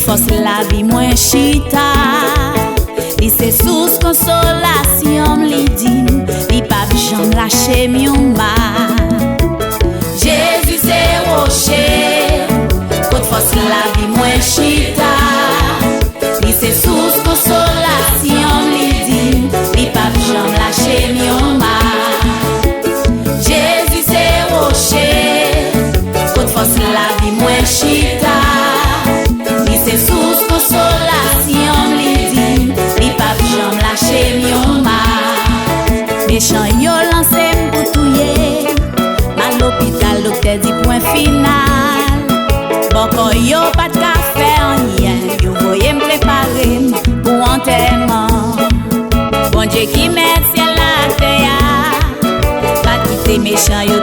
force la vie moins chita. Li c'est source consolation li dit, li pas j'en lâcher mion ma. Jésus c'est rocher, côte force la vie moins chita. Li c'est source consolation li dit, li pas j'en lâcher mion ma. Jésus c'est rocher, côte force la vie moins chita. Li c'est source consolation li dit, li pas j'en lâcher mion ma. Méchant yo lancé pour touyer, mal l'hôpital docteur dit point final. Bon quand yo pas de café rien, yo voyez me préparer pour enterrement. Bon Dieu qui met ciel la terre, pas quitter méchant yo